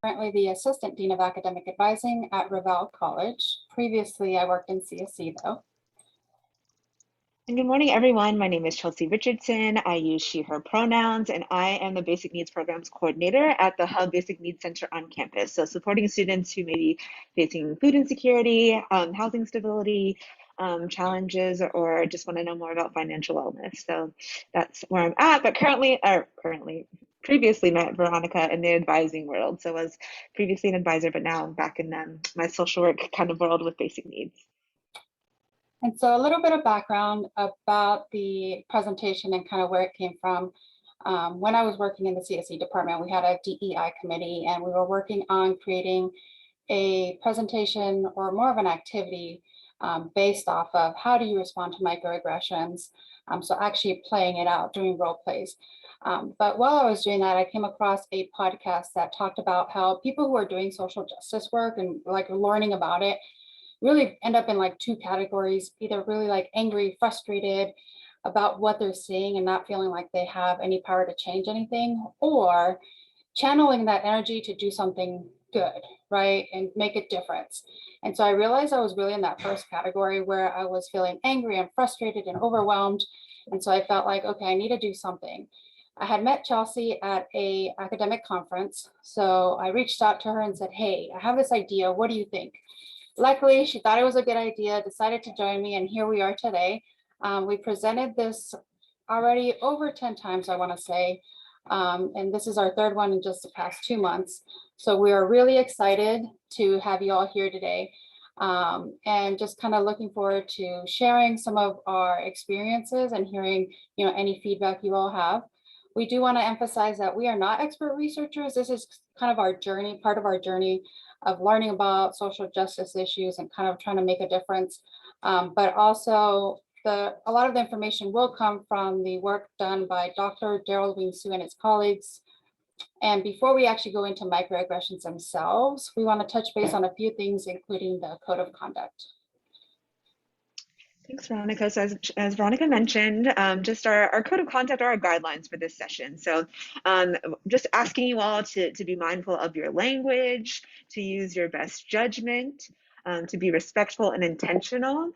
currently the Assistant Dean of Academic Advising at Raval College. Previously, I worked in CSE though. And good morning, everyone. My name is Chelsea Richardson. I use she, her pronouns, and I am the Basic Needs Programs Coordinator at the Hub Basic Needs Center on campus. So supporting students who may be facing food insecurity, housing stability, challenges, or just want to know more about financial wellness. So that's where I'm at, but previously met Veronica in the advising world. So I was previously an advisor, but now I'm back in my social work kind of world with basic needs. And so a little bit of background about the presentation and kind of where it came from. When I was working in the CSE department, we had a DEI committee and we were working on creating a presentation or more of an activity based off of how do you respond to microaggressions. So actually playing it out, doing role plays. But while I was doing that, I came across a podcast that talked about how people who are doing social justice work and like learning about it really end up in like two categories, either really like angry, frustrated about what they're seeing and not feeling like they have any power to change anything, or channeling that energy to do something good, right? And make a difference. And so I realized I was really in that first category where I was feeling angry and frustrated and overwhelmed. And so I felt like, okay, I need to do something. I had met Chelsea at a academic conference. So I reached out to her and said, hey, I have this idea. What do you think? Luckily, she thought it was a good idea, decided to join me, and here we are today. We presented this already over 10 times, I want to say, and this is our third one in just the past 2 months. So we are really excited to have you all here today, and just kind of looking forward to sharing some of our experiences and hearing, any feedback you all have. We do want to emphasize that we are not expert researchers. This is kind of our journey, part of our journey of learning about social justice issues and kind of trying to make a difference. But also a lot of the information will come from the work done by Dr. Geraldine Su and his colleagues. And before we actually go into microaggressions themselves, we want to touch base on a few things, including the code of conduct. Thanks, Veronica. So as Veronica mentioned, just our code of conduct are our guidelines for this session. So just asking you all to be mindful of your language, to use your best judgment, to be respectful and intentional.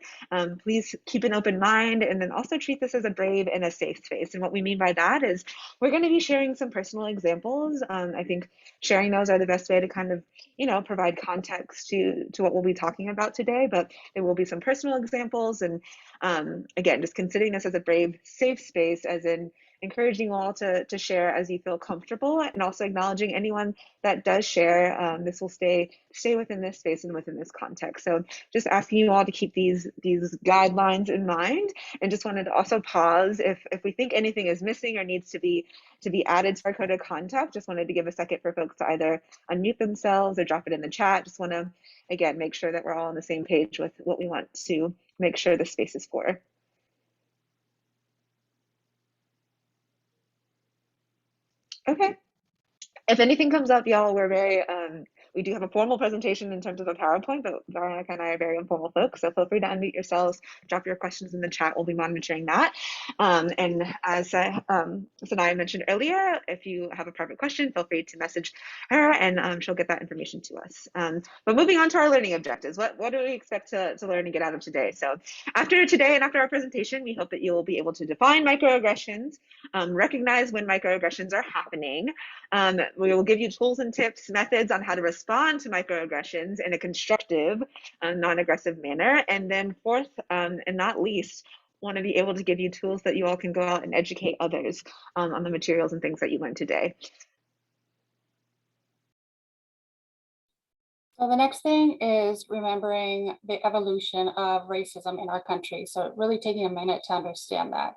Please keep an open mind, and then also treat this as a brave and a safe space. And what we mean by that is we're going to be sharing some personal examples. I think sharing those are the best way to kind of, provide context to what we'll be talking about today, but there will be some personal examples. And again, just considering this as a brave, safe space, as in encouraging you all to share as you feel comfortable, and also acknowledging anyone that does share. This will stay within this space and within this context. So just asking you all to keep these guidelines in mind, and just wanted to also pause if we think anything is missing or needs to be added to our code of conduct. Just wanted to give a second for folks to either unmute themselves or drop it in the chat. Just want to, again, make sure that we're all on the same page with what we want to make sure the space is for. Okay. If anything comes up, y'all, we're very, we do have a formal presentation in terms of a PowerPoint, but Veronica and I are very informal folks, so feel free to unmute yourselves, drop your questions in the chat. We'll be monitoring that. And as Sanaya mentioned earlier, if you have a private question, feel free to message her, and she'll get that information to us. But moving on to our learning objectives, what do we expect to learn and get out of today? So after today and after our presentation, we hope that you will be able to define microaggressions, recognize when microaggressions are happening. We will give you tools and tips, methods on how to respond to microaggressions in a constructive, non-aggressive manner. And then fourth, and not least, want to be able to give you tools that you all can go out and educate others on the materials and things that you learned today. So the next thing is remembering the evolution of racism in our country. So really taking a minute to understand that.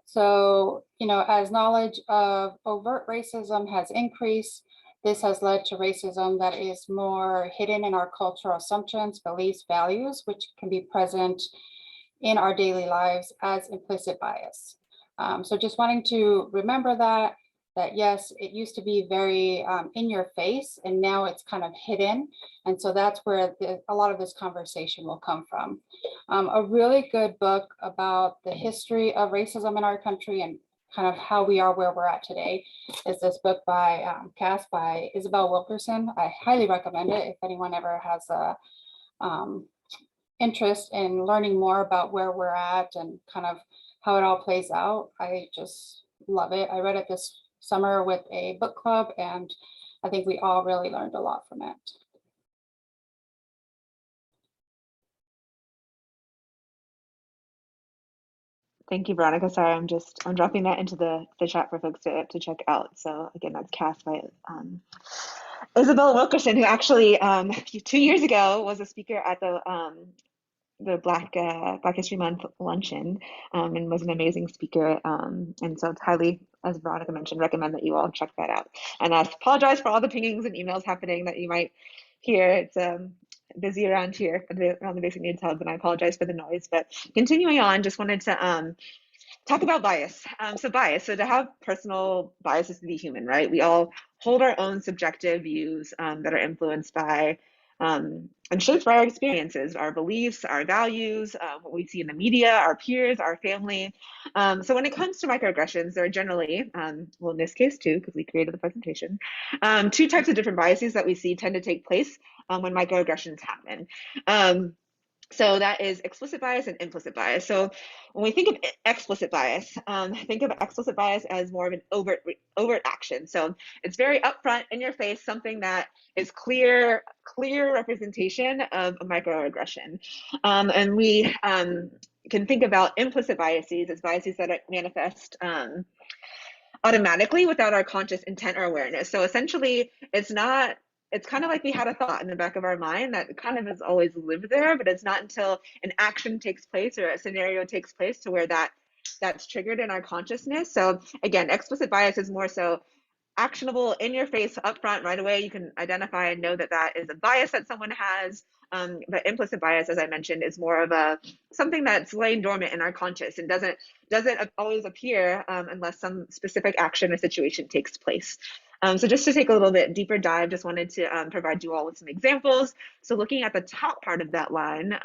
So, as knowledge of overt racism has increased, this has led to racism that is more hidden in our cultural assumptions, beliefs, values, which can be present in our daily lives as implicit bias. So just wanting to remember that yes, it used to be very in your face, and now it's kind of hidden. And so that's where a lot of this conversation will come from. A really good book about the history of racism in our country and kind of how we are where we're at today is this book by Cast by Isabel Wilkerson. I highly recommend it if anyone ever has a interest in learning more about where we're at and kind of how it all plays out. I just love it. I read it this summer with a book club, and I think we all really learned a lot from it. Thank you, Veronica. Sorry, I'm dropping that into the chat for folks to check out. So again, that's Cast by Isabel Wilkerson, who actually 2 years ago was a speaker at the Black History Month luncheon, and was an amazing speaker. And so it's highly, as Veronica mentioned, recommend that you all check that out. And I apologize for all the pingings and emails happening that you might hear. It's busy around here around the Basic Needs Hub, and I apologize for the noise. But continuing on, just wanted to talk about bias. So to have personal bias is to be human, right? We all hold our own subjective views that are influenced by and shaped by our experiences, our beliefs, our values, what we see in the media, our peers, our family. So when it comes to microaggressions, there are generally, well, in this case too, because we created the presentation, two types of different biases that we see tend to take place when microaggressions happen. So that is explicit bias and implicit bias. So when we think of explicit bias, think of explicit bias as more of an overt action. So it's very upfront in your face, something that is clear representation of a microaggression. And we can think about implicit biases as biases that manifest automatically without our conscious intent or awareness. So essentially, it's kind of like we had a thought in the back of our mind that kind of has always lived there, but it's not until an action takes place or a scenario takes place to where that's triggered in our consciousness. So again, explicit bias is more so actionable, in your face, upfront, right away. You can identify and know that that is a bias that someone has. But implicit bias, as I mentioned, is more of something that's laying dormant in our conscious and doesn't always appear unless some specific action or situation takes place. So just to take a little bit deeper dive, just wanted to provide you all with some examples. So looking at the top part of that line,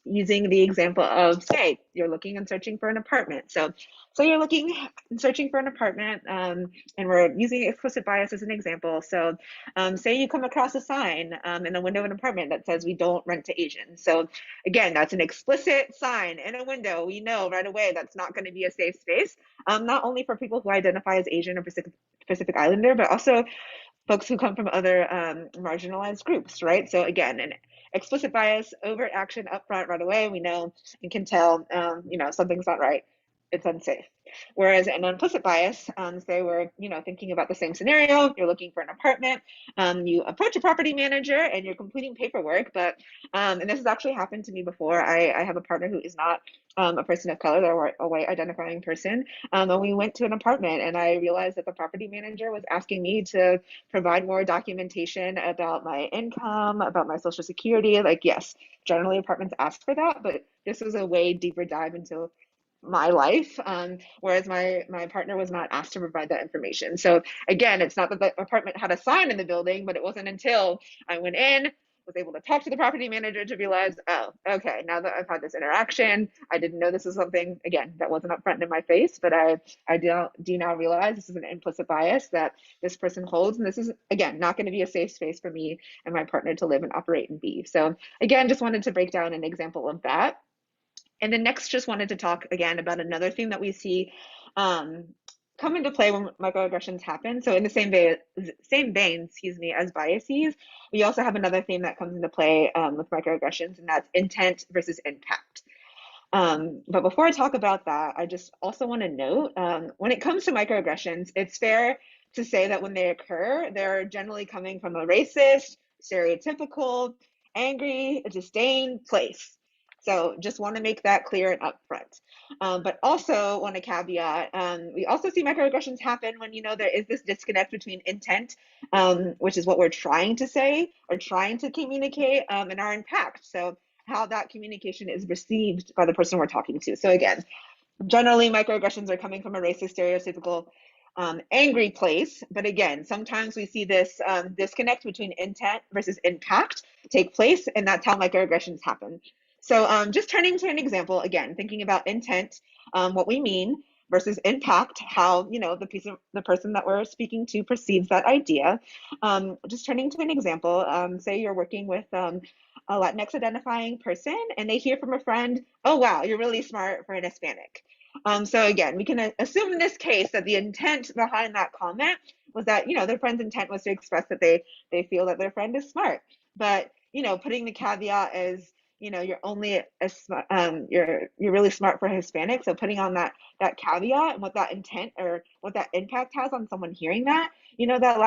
using the example of, say, you're looking and searching for an apartment. So you're looking and searching for an apartment, and we're using explicit bias as an example. So say you come across a sign in the window of an apartment that says we don't rent to Asians. So again, that's an explicit sign in a window. We know right away that's not going to be a safe space, not only for people who identify as Asian or Pacific Islander, but also folks who come from other marginalized groups, right? So again, an explicit bias, overt action up front right away, we know and can tell, something's not right, it's unsafe. Whereas an implicit bias, say we're, thinking about the same scenario, you're looking for an apartment, you approach a property manager and you're completing paperwork, but, and this has actually happened to me before. I have a partner who is not a person of color, they're a white identifying person. And we went to an apartment and I realized that the property manager was asking me to provide more documentation about my income, about my social security. Like, yes, generally apartments ask for that, but this was a way deeper dive into my life, whereas my partner was not asked to provide that information. So again, it's not that the apartment had a sign in the building, but it wasn't until I went in, was able to talk to the property manager to realize, oh, okay, now that I've had this interaction, I didn't know this was something, again, that wasn't upfront in my face, but I do now realize this is an implicit bias that this person holds, and this is, again, not going to be a safe space for me and my partner to live and operate and be. So again, just wanted to break down an example of that. And then next, just wanted to talk again about another thing that we see come into play when microaggressions happen. So in the same vein, as biases, we also have another theme that comes into play with microaggressions, and that's intent versus impact. But before I talk about that, I just also want to note, when it comes to microaggressions, it's fair to say that when they occur, they're generally coming from a racist, stereotypical, angry, disdain place. So just want to make that clear and upfront. But also want to caveat, we also see microaggressions happen when, there is this disconnect between intent, which is what we're trying to say or trying to communicate, and our impact. So how that communication is received by the person we're talking to. So again, generally microaggressions are coming from a racist, stereotypical, angry place. But again, sometimes we see this disconnect between intent versus impact take place, and that's how microaggressions happen. So just turning to an example, again, thinking about intent, what we mean versus impact, how, you know, the person that we're speaking to perceives that idea. Just turning to an example, say you're working with a Latinx identifying person and they hear from a friend, oh, wow, you're really smart for an Hispanic. So again, we can assume in this case that the intent behind that comment was that, you know, their friend's intent was to express that they feel that their friend is smart. But, you know, putting the caveat as, you know, you're only you're really smart for Hispanic. So putting on that caveat and what that intent or what that impact has on someone hearing that, you know, that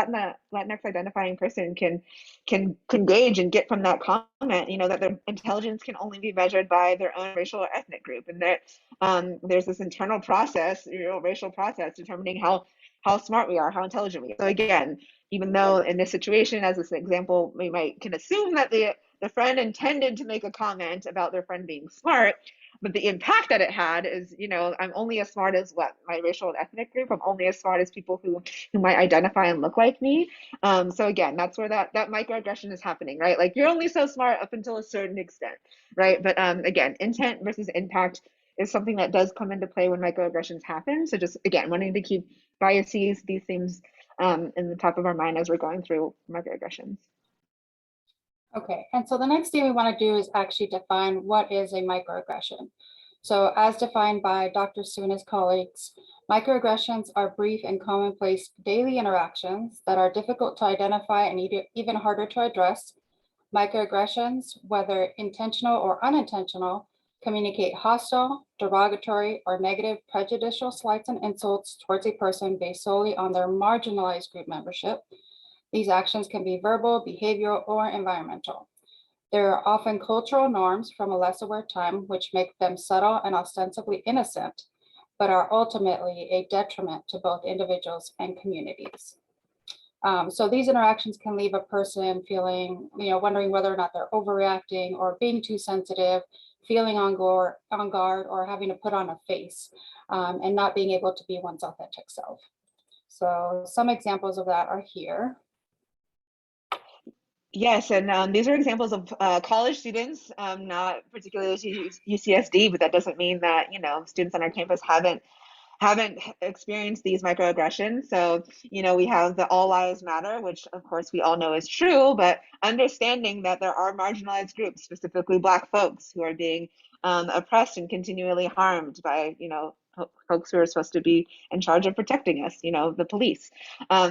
Latinx identifying person can gauge and get from that comment, you know, that their intelligence can only be measured by their own racial or ethnic group, and that there's this internal process, you know, racial process determining how smart we are, how intelligent we are. So again, even though in this situation, as this example, we can assume that the friend intended to make a comment about their friend being smart, but the impact that it had is, you know, I'm only as smart as what my racial and ethnic group. I'm only as smart as people who might identify and look like me. So again, that's where that microaggression is happening, right? Like you're only so smart up until a certain extent, right? But again, intent versus impact is something that does come into play when microaggressions happen. So just again, wanting to keep biases, these things in the top of our mind as we're going through microaggressions. Okay, and so the next thing we want to do is actually define what is a microaggression. So as defined by Dr. Su and his colleagues, microaggressions are brief and commonplace daily interactions that are difficult to identify and even harder to address. Microaggressions, whether intentional or unintentional, communicate hostile, derogatory, or negative prejudicial slights and insults towards a person based solely on their marginalized group membership. These actions can be verbal, behavioral, or environmental. There are often cultural norms from a less aware time which make them subtle and ostensibly innocent, but are ultimately a detriment to both individuals and communities. So these interactions can leave a person feeling, you know, wondering whether or not they're overreacting or being too sensitive, feeling on guard, or having to put on a face and not being able to be one's authentic self. So some examples of that are here. Yes, and these are examples of college students, not particularly UCSD, but that doesn't mean that, you know, students on our campus haven't experienced these microaggressions. So, you know, we have the all lives matter, which of course we all know is true, but understanding that there are marginalized groups, specifically Black folks, who are being oppressed and continually harmed by, you know, folks who are supposed to be in charge of protecting us, you know, the police.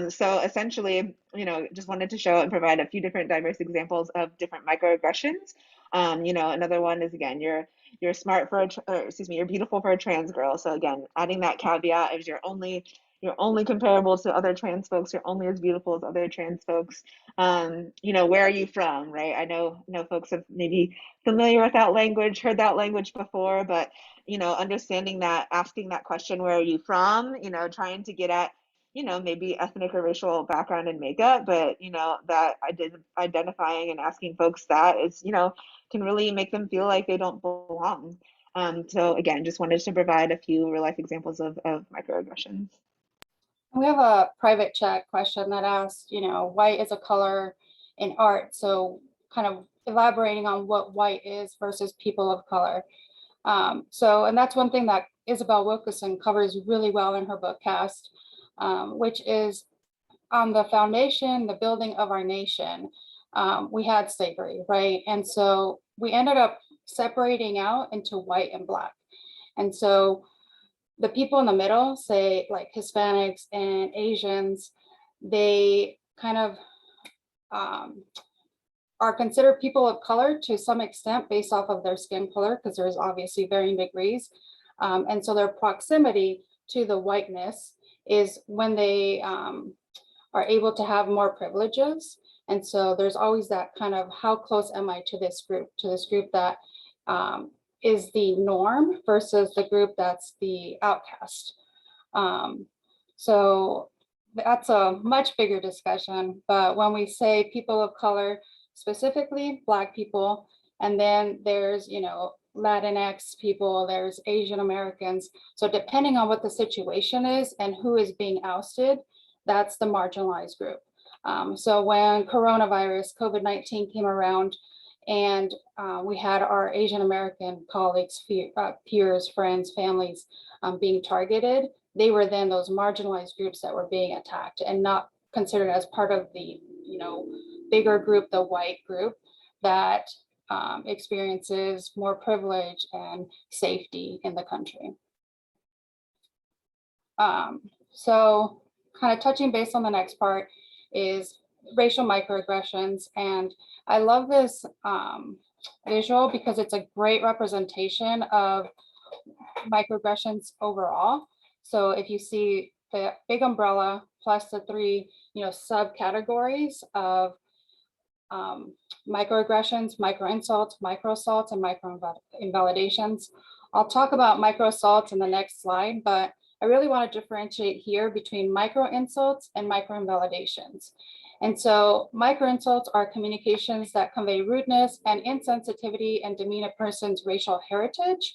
So essentially, you know, just wanted to show and provide a few different diverse examples of different microaggressions. You know, another one is, again, you're smart for you're beautiful for a trans girl. So again, adding that caveat is you're only comparable to other trans folks, you're only as beautiful as other trans folks. You know, where are you from, right? I know folks have maybe familiar with that language, heard that language before, but, you know, understanding that, asking that question, where are you from, you know, trying to get at, you know, maybe ethnic or racial background and makeup, but, you know, that identifying and asking folks that is, you know, can really make them feel like they don't belong. So again, just wanted to provide a few real life examples of microaggressions. We have a private chat question that asks, you know, white is a color in art. So kind of elaborating on what white is versus people of color. And that's one thing that Isabel Wilkerson covers really well in her book Cast, which is on the foundation, the building of our nation. We had slavery, right? And so we ended up separating out into white and Black. And so the people in the middle, say like Hispanics and Asians, they kind of are considered people of color to some extent based off of their skin color, because there's obviously varying degrees. And so their proximity to the whiteness is when they are able to have more privileges. And so there's always that kind of, how close am I to this group that is the norm versus the group that's the outcast. So that's a much bigger discussion. But when we say people of color, specifically Black people, and then there's, you know, Latinx people, there's Asian Americans. So depending on what the situation is and who is being ousted, that's the marginalized group. So when coronavirus, COVID-19 came around, and we had our Asian American colleagues, peers, friends, families being targeted. They were then those marginalized groups that were being attacked and not considered as part of the, bigger group, the white group that experiences more privilege and safety in the country. So kind of touching base on the next part is racial microaggressions. And I love this visual because it's a great representation of microaggressions overall. So if you see the big umbrella plus the three, subcategories of microaggressions, microinsults, microassaults, and microinvalidations. I'll talk about microassaults in the next slide, but I really want to differentiate here between microinsults and microinvalidations. And so microinsults are communications that convey rudeness and insensitivity and demean a person's racial heritage,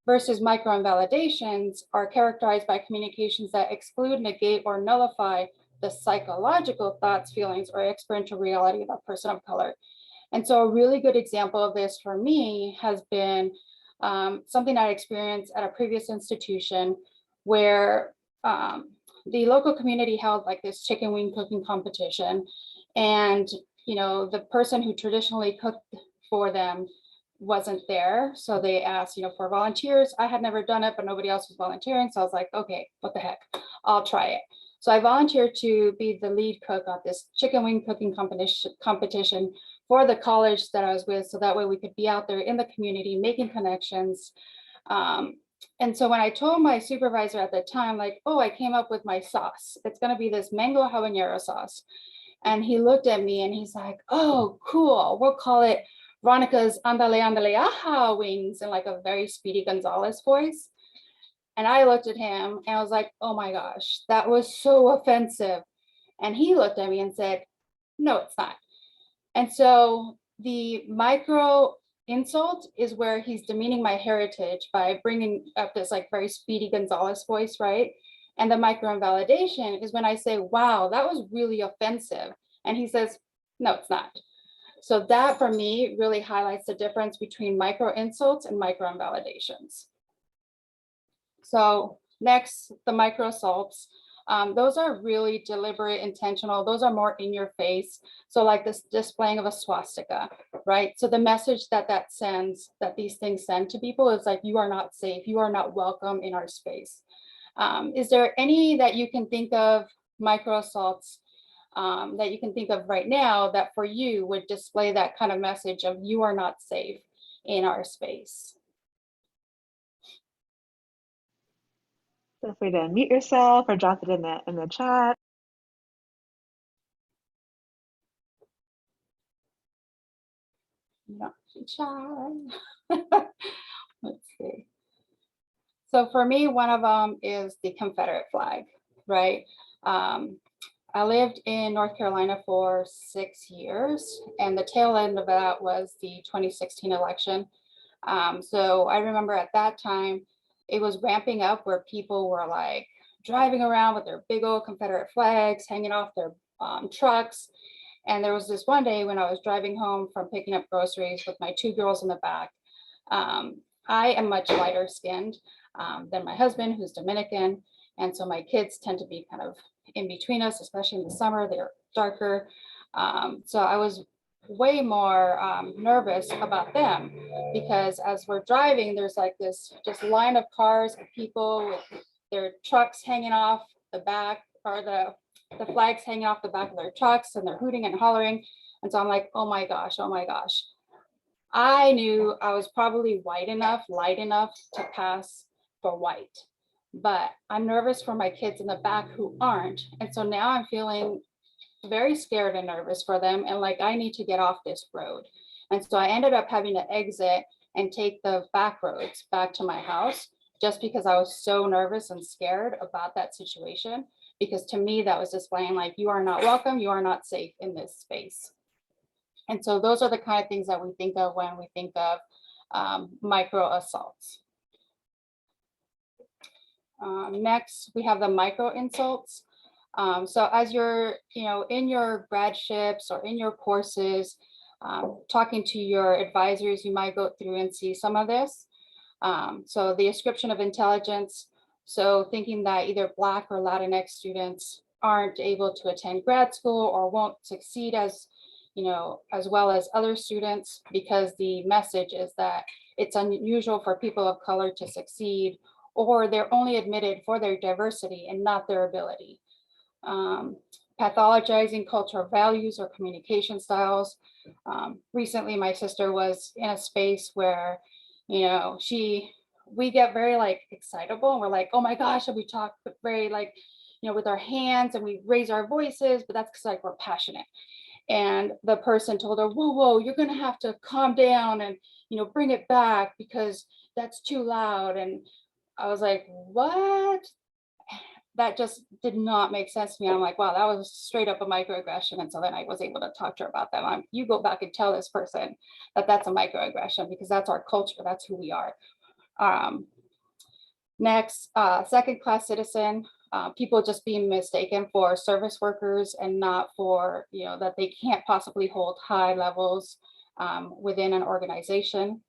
versus microinvalidations are characterized by communications that exclude, negate, or nullify the psychological thoughts, feelings, or experiential reality of a person of color. And so a really good example of this for me has been something I experienced at a previous institution where the local community held like this chicken wing cooking competition. And, the person who traditionally cooked for them wasn't there. So they asked, for volunteers. I had never done it, but nobody else was volunteering. So I was like, okay, what the heck, I'll try it. So I volunteered to be the lead cook at this chicken wing cooking competition for the college that I was with. So that way we could be out there in the community, making connections. And so when I told my supervisor at the time, like, oh, I came up with my sauce. It's going to be this mango habanero sauce. And he looked at me and he's like, oh, cool. We'll call it Veronica's Andale Andale Aha wings in like a very Speedy Gonzalez voice. And I looked at him and I was like, oh my gosh, that was so offensive. And he looked at me and said, no, it's not. And so the micro insult is where he's demeaning my heritage by bringing up this like very Speedy Gonzalez voice, right? And the micro invalidation is when I say, wow, that was really offensive. And he says, no, it's not. So that for me really highlights the difference between micro insults and micro invalidations. So next, the micro assaults. Those are really deliberate, intentional. Those are more in your face. So like this displaying of a swastika, right? So the message that sends, that these things send to people is like, you are not safe. You are not welcome in our space. Is there any that you can think of, micro assaults, that you can think of right now that for you would display that kind of message of you are not safe in our space? Feel free to unmute yourself or drop it in the chat. Not too shy. Let's see. So for me, one of them is the Confederate flag, right? I lived in North Carolina for 6 years, and the tail end of that was the 2016 election. So I remember at that time, it was ramping up where people were like driving around with their big old Confederate flags hanging off their trucks. And there was this one day when I was driving home from picking up groceries with my 2 girls in the back. I am much lighter skinned than my husband, who's Dominican. And so my kids tend to be kind of in between us, especially in the summer, they're darker. So I was way more nervous about them because as we're driving, there's like this just line of cars of people with their trucks hanging off the back, or the flags hanging off the back of their trucks, and they're hooting and hollering. And so I'm like, oh my gosh, oh my gosh. I knew I was probably white enough, light enough to pass for white, but I'm nervous for my kids in the back who aren't. And so now I'm feeling very scared and nervous for them. And like, I need to get off this road. And so I ended up having to exit and take the back roads back to my house, just because I was so nervous and scared about that situation. Because to me, that was displaying like, you are not welcome, you are not safe in this space. And so those are the kind of things that we think of when we think of micro assaults. Next, we have the micro insults. So as you're, in your gradships or in your courses, Talking to your advisors, you might go through and see some of this. So the ascription of intelligence. So thinking that either Black or Latinx students aren't able to attend grad school or won't succeed as, as well as other students, because the message is that it's unusual for people of color to succeed, or they're only admitted for their diversity and not their ability. Pathologizing cultural values or communication styles. Recently, my sister was in a space where, we get very like excitable and we're like, oh my gosh, and we talk very like, with our hands and we raise our voices, but that's because like we're passionate. And the person told her, whoa, you're gonna have to calm down and, bring it back because that's too loud. And I was like, what? That just did not make sense to me. I'm like, wow, that was straight up a microaggression. And so then I was able to talk to her about that. You go back and tell this person that that's a microaggression, because that's our culture. That's who we are. Next, second-class citizen, people just being mistaken for service workers and not for, that they can't possibly hold high levels within an organization.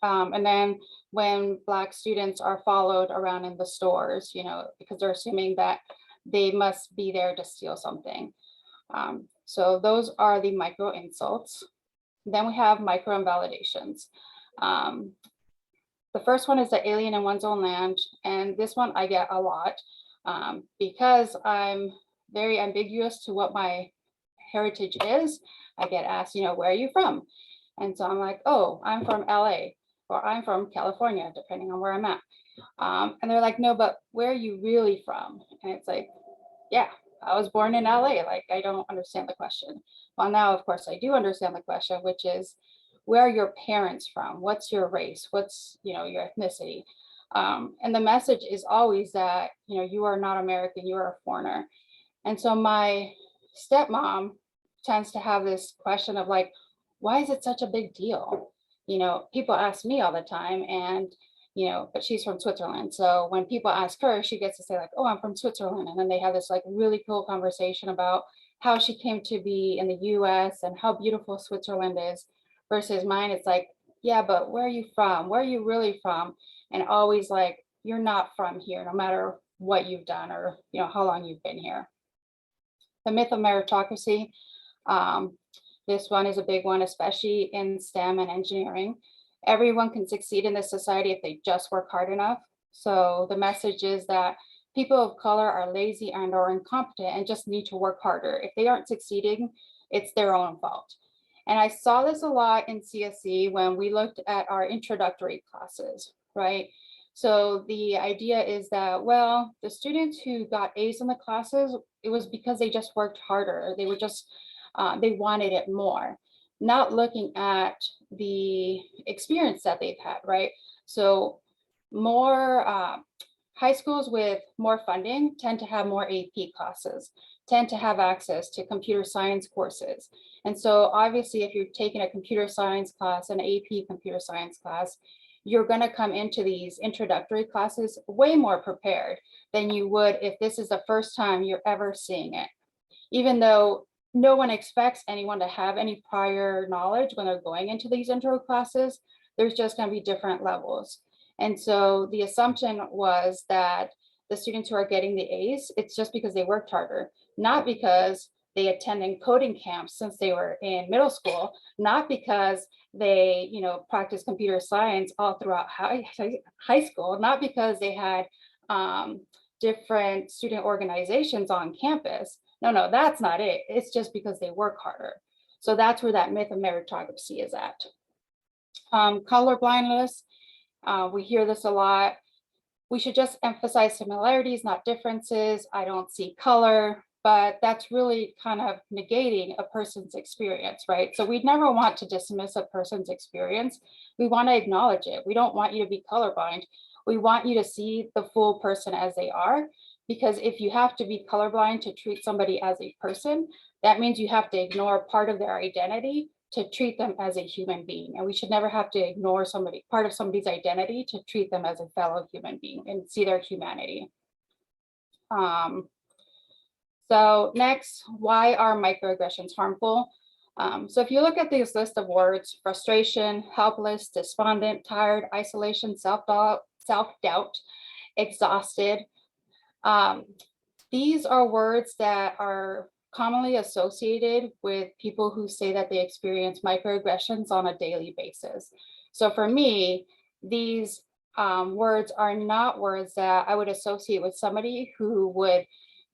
And then when Black students are followed around in the stores, because they're assuming that they must be there to steal something. So those are the micro insults. Then we have microinvalidations. The first one is the alien in one's own land. And this one I get a lot because I'm very ambiguous to what my heritage is. I get asked, where are you from? And so I'm like, oh, I'm from LA, or I'm from California, depending on where I'm at. And they're like, no, but where are you really from? And it's like, yeah, I was born in LA. Like, I don't understand the question. Well, now, of course, I do understand the question, which is, where are your parents from? What's your race? What's, your ethnicity? And the message is always that, you are not American, you are a foreigner. And so my stepmom tends to have this question of like, why is it such a big deal? People ask me all the time, and, but she's from Switzerland. So when people ask her, she gets to say like, oh, I'm from Switzerland. And then they have this like really cool conversation about how she came to be in the US and how beautiful Switzerland is, versus mine. It's like, yeah, but where are you from? Where are you really from? And always like, you're not from here, no matter what you've done or, how long you've been here. The myth of meritocracy. This one is a big one, especially in STEM and engineering. Everyone can succeed in this society if they just work hard enough. So the message is that people of color are lazy and or incompetent and just need to work harder. If they aren't succeeding, it's their own fault. And I saw this a lot in CSE when we looked at our introductory classes, right? So the idea is that, well, the students who got A's in the classes, it was because they just worked harder. They were just, they wanted it more, not looking at the experience that they've had, right? So more high schools with more funding tend to have more AP classes, tend to have access to computer science courses. And so obviously, if you're taking a computer science class, an AP computer science class, you're going to come into these introductory classes way more prepared than you would if this is the first time you're ever seeing it. Even though no one expects anyone to have any prior knowledge when they're going into these intro classes, there's just going to be different levels. And so the assumption was that the students who are getting the A's, it's just because they worked harder, not because they attended coding camps since they were in middle school, not because they, practiced computer science all throughout high school, not because they had different student organizations on campus. No, that's not it. It's just because they work harder. So that's where that myth of meritocracy is at. Color blindness, we hear this a lot. We should just emphasize similarities, not differences. I don't see color, but that's really kind of negating a person's experience, right? So we'd never want to dismiss a person's experience. We want to acknowledge it. We don't want you to be colorblind. We want you to see the full person as they are, because if you have to be colorblind to treat somebody as a person, that means you have to ignore part of their identity to treat them as a human being. And we should never have to ignore part of somebody's identity to treat them as a fellow human being and see their humanity. So next, why are microaggressions harmful? So if you look at this list of words, frustration, helpless, despondent, tired, isolation, self-doubt, exhausted, these are words that are commonly associated with people who say that they experience microaggressions on a daily basis. So for me, these words are not words that I would associate with somebody who would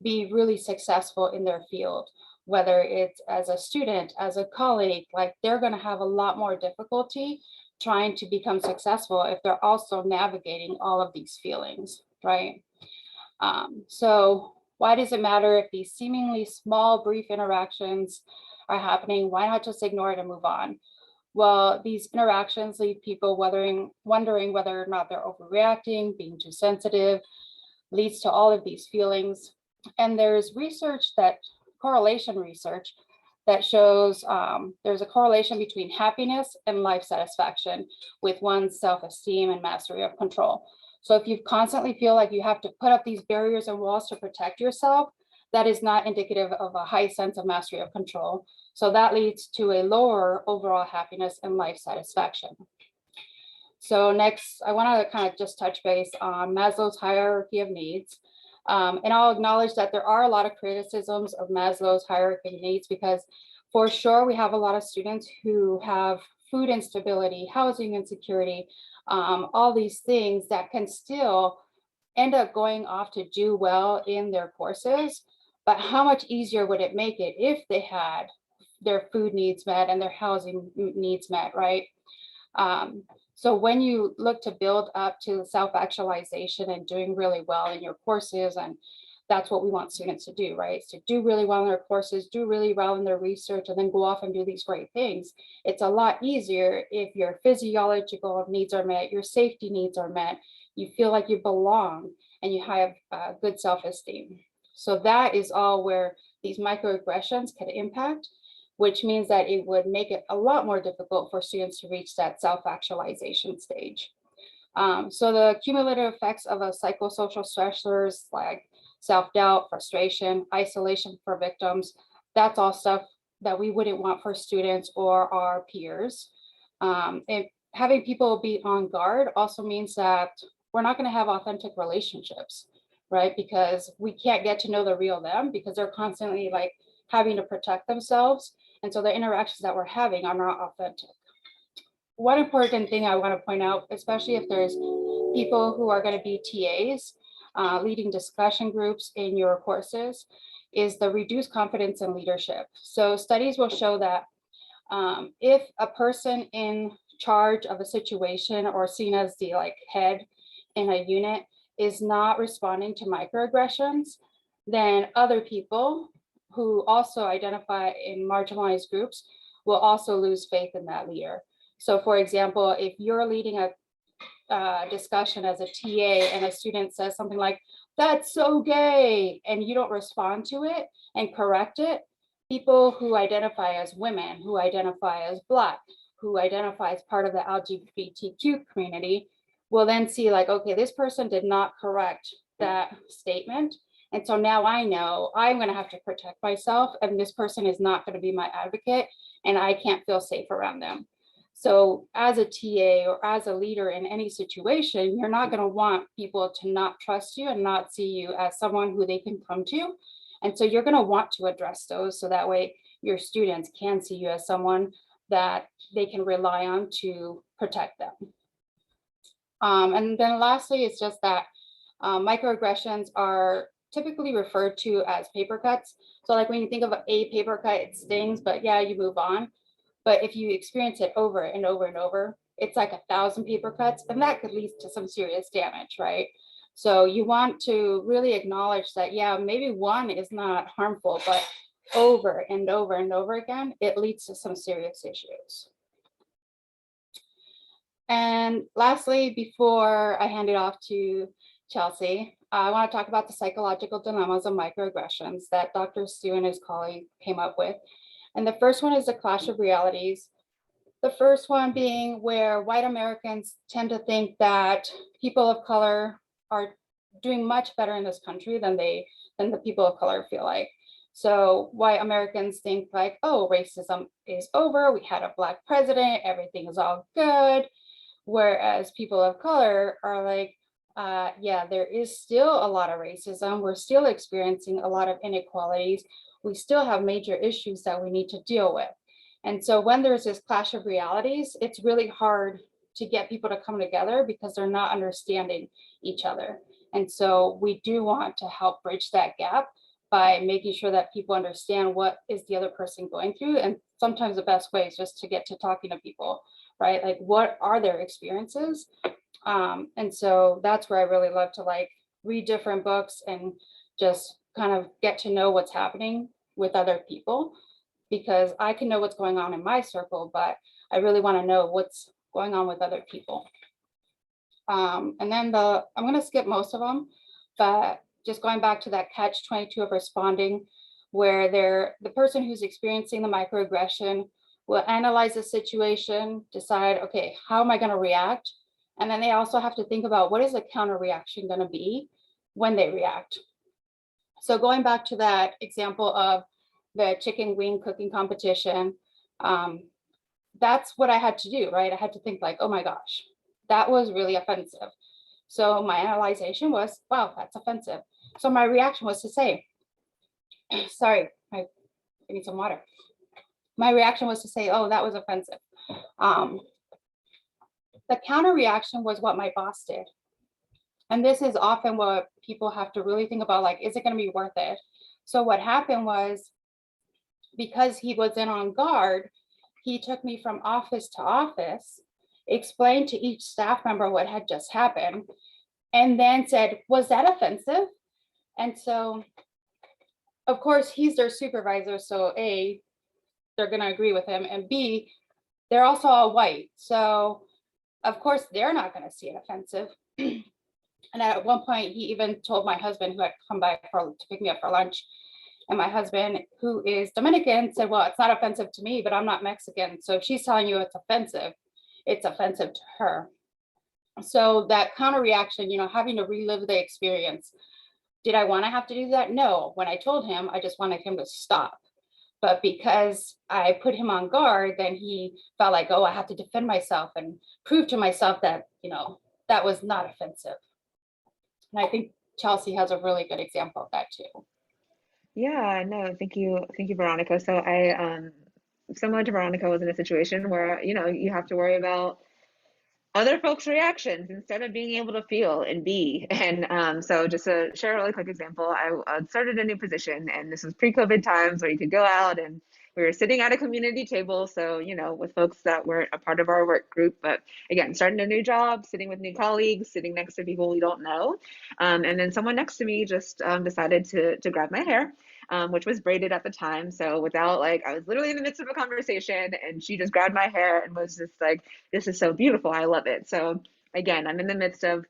be really successful in their field, whether it's as a student, as a colleague. Like, they're going to have a lot more difficulty trying to become successful if they're also navigating all of these feelings, right? So why does it matter if these seemingly small, brief interactions are happening? Why not just ignore it and move on? Well, these interactions leave people wondering whether or not they're overreacting, being too sensitive, leads to all of these feelings. And there's correlation research that shows there's a correlation between happiness and life satisfaction with one's self-esteem and mastery of control. So if you constantly feel like you have to put up these barriers and walls to protect yourself, that is not indicative of a high sense of mastery of control. So that leads to a lower overall happiness and life satisfaction. So next, I want to kind of just touch base on Maslow's hierarchy of needs. And I'll acknowledge that there are a lot of criticisms of Maslow's hierarchy of needs, because for sure we have a lot of students who have food instability, housing insecurity, all these things that can still end up going off to do well in their courses. But how much easier would it make it if they had their food needs met and their housing needs met, right? So when you look to build up to self-actualization and doing really well in your courses, and that's what we want students to do, right? So do really well in their courses, do really well in their research, and then go off and do these great things. It's a lot easier if your physiological needs are met, your safety needs are met, you feel like you belong, and you have good self-esteem. So that is all where these microaggressions can impact, which means that it would make it a lot more difficult for students to reach that self-actualization stage. So the cumulative effects of a psychosocial stressors like self-doubt, frustration, isolation for victims, that's all stuff that we wouldn't want for students or our peers. And having people be on guard also means that we're not going to have authentic relationships, right? Because we can't get to know the real them, because they're constantly like having to protect themselves. And so the interactions that we're having are not authentic. One important thing I want to point out, especially if there's people who are going to be TAs, leading discussion groups in your courses, is the reduced confidence in leadership. So studies will show that if a person in charge of a situation or seen as the head in a unit is not responding to microaggressions, then other people who also identify in marginalized groups will also lose faith in that leader. So for example, if you're leading a discussion as a TA and a student says something like, "That's so gay," and you don't respond to it and correct it, people who identify as women, who identify as Black, who identify as part of the LGBTQ community will then see like, okay, this person did not correct that statement. And so now I know I'm going to have to protect myself, and this person is not going to be my advocate, and I can't feel safe around them. So as a TA or as a leader in any situation, you're not going to want people to not trust you and not see you as someone who they can come to. And so you're going to want to address those so that way your students can see you as someone that they can rely on to protect them. And then lastly, it's just that microaggressions are typically referred to as paper cuts. So like when you think of a paper cut, it stings, but yeah, you move on. But if you experience it over and over and over, it's like 1,000 paper cuts, and that could lead to some serious damage, right? So you want to really acknowledge that, yeah, maybe one is not harmful, but over and over and over again, it leads to some serious issues. And lastly, before I hand it off to Chelsea, I want to talk about the psychological dilemmas of microaggressions that Dr. Stu and his colleague came up with. And the first one is the clash of realities. The first one being where white Americans tend to think that people of color are doing much better in this country than the people of color feel like. So white Americans think like, oh, racism is over. We had a Black president. Everything is all good. Whereas people of color are like, yeah, there is still a lot of racism. We're still experiencing a lot of inequalities. We still have major issues that we need to deal with. And so when there's this clash of realities, it's really hard to get people to come together because they're not understanding each other. And so we do want to help bridge that gap by making sure that people understand what is the other person going through. And sometimes the best way is just to get to talking to people, right? Like, what are their experiences? And so that's where I really love to like read different books and just kind of get to know what's happening with other people, because I can know what's going on in my circle, but I really want to know what's going on with other people. And then I'm going to skip most of them, but just going back to that catch-22 of responding, where the person who's experiencing the microaggression will analyze the situation, decide, okay, how am I going to react? And then they also have to think about what is the counter reaction going to be when they react. So going back to that example of the chicken wing cooking competition, that's what I had to do, right? I had to think like, oh my gosh, that was really offensive. So my analyzation was, wow, that's offensive. So my reaction was to say, sorry, I need some water. My reaction was to say, oh, that was offensive. The counter reaction was what my boss did. And this is often what people have to really think about, like, is it going to be worth it? So what happened was, because he was in on guard, he took me from office to office, explained to each staff member what had just happened, and then said, was that offensive? And so, of course, he's their supervisor. So A, they're going to agree with him. And B, they're also all white. So, of course, they're not going to see it offensive. And at one point, he even told my husband, who had come by to pick me up for lunch, and my husband, who is Dominican, said, well, it's not offensive to me, but I'm not Mexican. So if she's telling you it's offensive to her. So that counter reaction, having to relive the experience. Did I want to have to do that? No. When I told him, I just wanted him to stop. But because I put him on guard, then he felt like, oh, I have to defend myself and prove to myself that, that was not offensive. And I think Chelsea has a really good example of that too. Yeah, no, thank you, Veronica. So I, similar to Veronica, was in a situation where, you have to worry about other folks' reactions instead of being able to feel and be. And so just to share a really quick example, I started a new position, and this was pre-COVID times where you could go out, and we were sitting at a community table. So, with folks that weren't a part of our work group, but again, starting a new job, sitting with new colleagues, sitting next to people we don't know. And then someone next to me just decided to grab my hair. Which was braided at the time. So without I was literally in the midst of a conversation, and she just grabbed my hair and was just like, this is so beautiful. I love it. So again, I'm in the midst of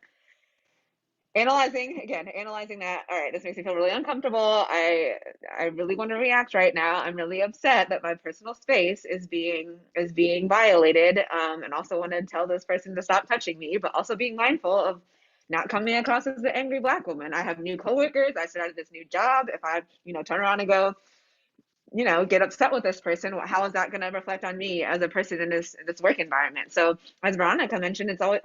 analyzing that. All right, this makes me feel really uncomfortable. I really want to react right now. I'm really upset that my personal space is being violated. And also want to tell this person to stop touching me, but also being mindful of not coming across as the angry Black woman. I have new coworkers. I started this new job. If I, turn around and go, get upset with this person, how is that going to reflect on me as a person in this work environment? So as Veronica mentioned, it's always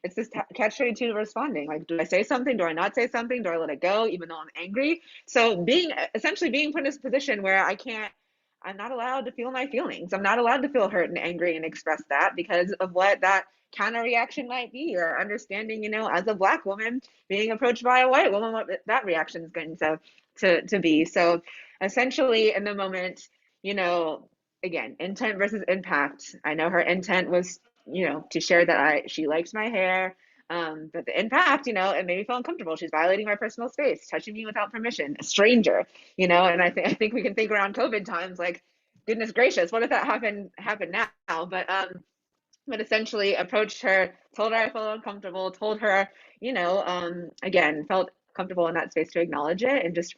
it's this catch-22 of responding. Like, do I say something? Do I not say something? Do I let it go even though I'm angry? So essentially being put in this position where I'm not allowed to feel my feelings. I'm not allowed to feel hurt and angry and express that because of what that counter reaction might be, or understanding, as a Black woman being approached by a white woman, what that reaction is going to be. So essentially in the moment, again, intent versus impact. I know her intent was, to share that she liked my hair. But the impact, it made me feel uncomfortable. She's violating my personal space, touching me without permission, a stranger, and I think we can think around COVID times, like, goodness gracious, what if that happened now? But essentially approached her, told her I felt uncomfortable, told her, again, felt comfortable in that space to acknowledge it, and just,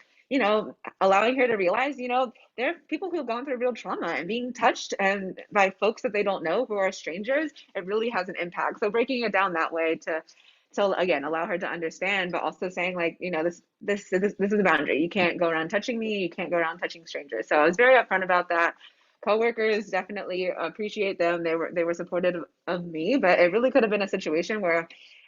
allowing her to realize, there are people who have gone through real trauma, and being touched and by folks that they don't know, who are strangers, it really has an impact. So breaking it down that way So again, allow her to understand, but also saying like, this is a boundary. You can't go around touching me. You can't go around touching strangers. So I was very upfront about that. Coworkers definitely appreciate them. They were supportive of me, but it really could have been a situation where